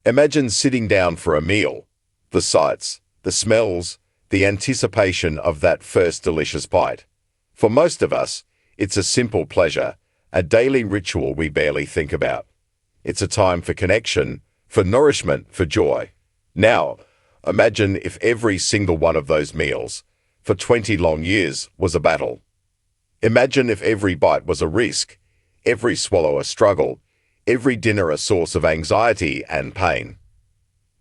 Imagine sitting down for a meal, the sights, the smells, the anticipation of that first delicious bite. For most of us, it's a simple pleasure, a daily ritual we barely think about. It's a time for connection, for nourishment, for joy. Now, imagine if every single one of those meals, for 20 long years, was a battle. Imagine if every bite was a risk, every swallow a struggle, every dinner a source of anxiety and pain.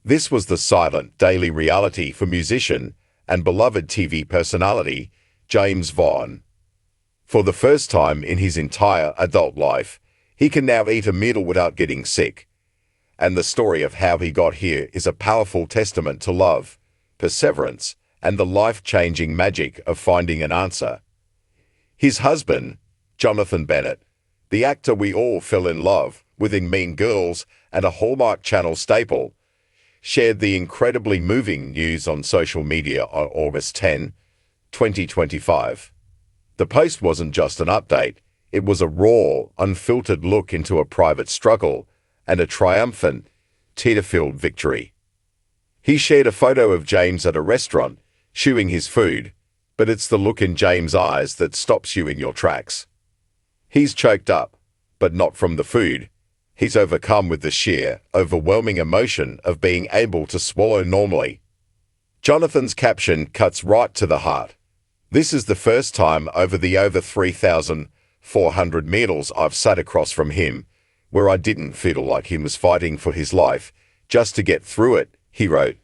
This was the silent daily reality for musician and beloved TV personality James Vaughan. For the first time in his entire adult life, he can now eat a meal without getting sick. And the story of how he got here is a powerful testament to love, perseverance, and the life-changing magic of finding an answer. His husband, Jonathan Bennett, the actor we all fell in love with in Mean Girls and a Hallmark Channel staple, shared the incredibly moving news on social media on August 10, 2025. The post wasn't just an update, it was a raw, unfiltered look into a private struggle and a triumphant, tear-filled victory. He shared a photo of James at a restaurant, chewing his food, but it's the look in James' eyes that stops you in your tracks. He's choked up, but not from the food. He's overcome with the sheer, overwhelming emotion of being able to swallow normally. Jonathan's caption cuts right to the heart. This is the first time over 3,400 meals I've sat across from him, where I didn't feel like he was fighting for his life, just to get through it, he wrote.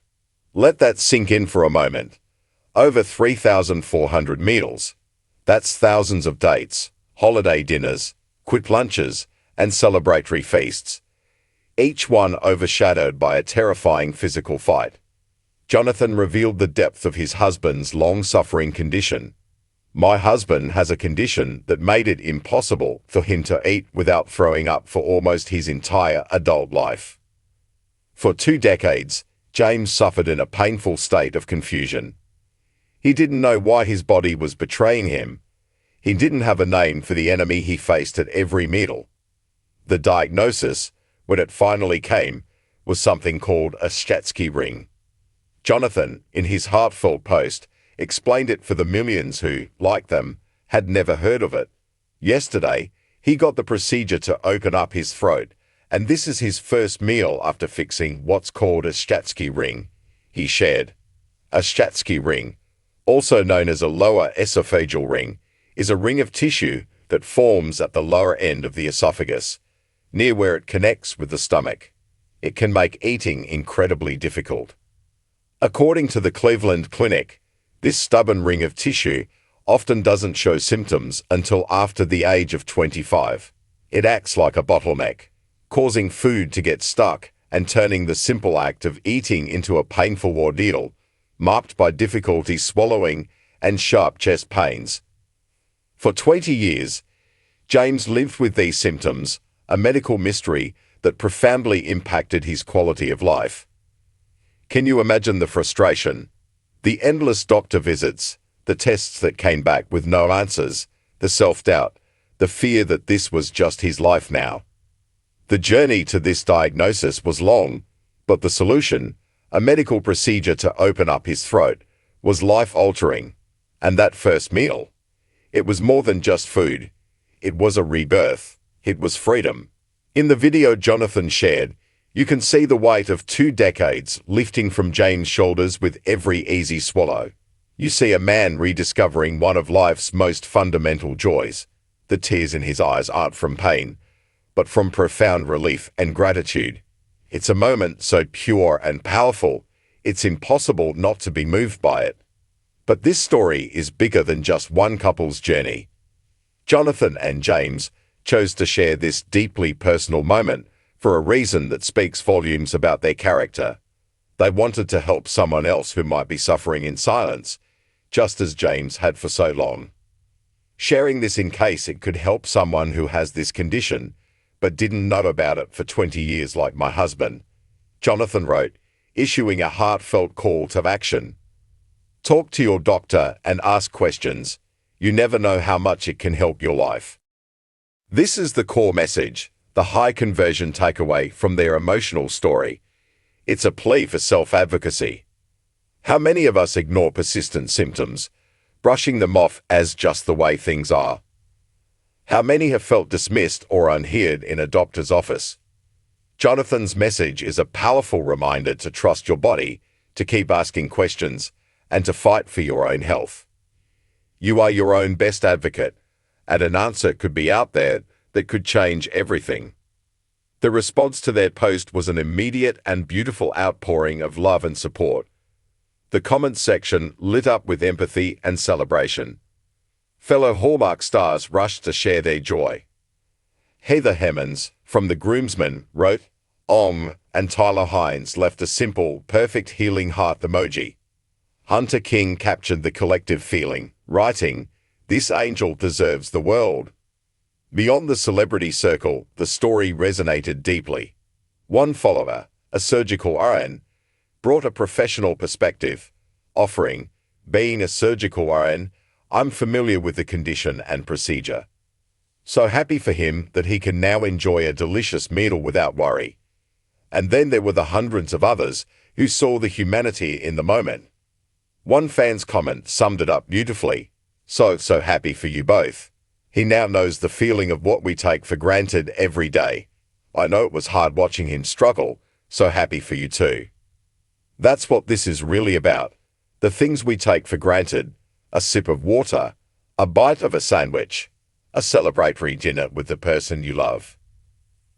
Let that sink in for a moment. Over 3,400 meals. That's thousands of dates, holiday dinners, quick lunches, and celebratory feasts, each one overshadowed by a terrifying physical fight. Jonathan revealed the depth of his husband's long-suffering condition. My husband has a condition that made it impossible for him to eat without throwing up for almost his entire adult life. For 2 decades, James suffered in a painful state of confusion. He didn't know why his body was betraying him. He didn't have a name for the enemy he faced at every meal. The diagnosis, when it finally came, was something called a Schatzky ring. Jonathan, in his heartfelt post, explained it for the millions who, like them, had never heard of it. Yesterday, he got the procedure to open up his throat, and this is his first meal after fixing what's called a Schatzky ring, he shared. A Schatzky ring, also known as a lower esophageal ring, is a ring of tissue that forms at the lower end of the esophagus, near where it connects with the stomach. It can make eating incredibly difficult. According to the Cleveland Clinic, this stubborn ring of tissue often doesn't show symptoms until after the age of 25. It acts like a bottleneck, causing food to get stuck and turning the simple act of eating into a painful ordeal, marked by difficulty swallowing and sharp chest pains. For 20 years, James lived with these symptoms, a medical mystery that profoundly impacted his quality of life. Can you imagine the frustration? The endless doctor visits, the tests that came back with no answers, the self-doubt, the fear that this was just his life now. The journey to this diagnosis was long, but the solution, a medical procedure to open up his throat, was life-altering. And that first meal, it was more than just food. It was a rebirth. It was freedom. In the video Jonathan shared, you can see the weight of 2 decades lifting from James' shoulders with every easy swallow. You see a man rediscovering one of life's most fundamental joys. The tears in his eyes aren't from pain, but from profound relief and gratitude. It's a moment so pure and powerful, it's impossible not to be moved by it. But this story is bigger than just one couple's journey. Jonathan and James chose to share this deeply personal moment for a reason that speaks volumes about their character. They wanted to help someone else who might be suffering in silence, just as James had for so long. Sharing this in case it could help someone who has this condition, but didn't know about it for 20 years like my husband, Jonathan wrote, issuing a heartfelt call to action. Talk to your doctor and ask questions. You never know how much it can help your life. This is the core message, the high conversion takeaway from their emotional story. It's a plea for self-advocacy. How many of us ignore persistent symptoms, brushing them off as just the way things are? How many have felt dismissed or unheard in a doctor's office? Jonathan's message is a powerful reminder to trust your body, to keep asking questions, and to fight for your own health. You are your own best advocate, and an answer could be out there that could change everything. The response to their post was an immediate and beautiful outpouring of love and support. The comments section lit up with empathy and celebration. Fellow Hallmark stars rushed to share their joy. Heather Hemmons, from The Groomsman, wrote, and Tyler Hines left a simple, perfect healing heart emoji. Hunter King captured the collective feeling, writing, "This angel deserves the world." Beyond the celebrity circle, the story resonated deeply. One follower, a surgical RN, brought a professional perspective, offering, "Being a surgical RN, I'm familiar with the condition and procedure. So happy for him that he can now enjoy a delicious meal without worry." And then there were the hundreds of others who saw the humanity in the moment. One fan's comment summed it up beautifully. So happy for you both. He now knows the feeling of what we take for granted every day. I know it was hard watching him struggle, so happy for you too. That's what this is really about. The things we take for granted, a sip of water, a bite of a sandwich, a celebratory dinner with the person you love.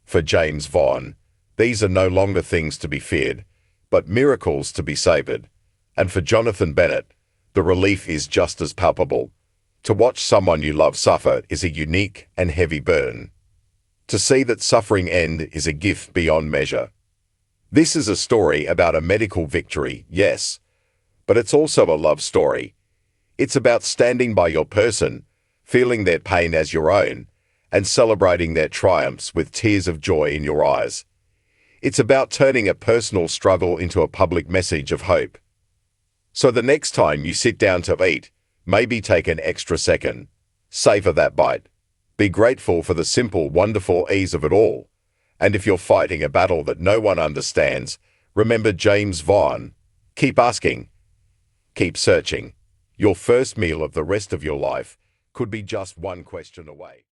For James Vaughan, these are no longer things to be feared, but miracles to be savored. And for Jonathan Bennett, the relief is just as palpable. To watch someone you love suffer is a unique and heavy burden. To see that suffering end is a gift beyond measure. This is a story about a medical victory, yes, but it's also a love story. It's about standing by your person, feeling their pain as your own, and celebrating their triumphs with tears of joy in your eyes. It's about turning a personal struggle into a public message of hope. So the next time you sit down to eat, maybe take an extra second. Savor that bite. Be grateful for the simple, wonderful ease of it all. And if you're fighting a battle that no one understands, remember James Vaughan. Keep asking. Keep searching. Your first meal of the rest of your life could be just one question away.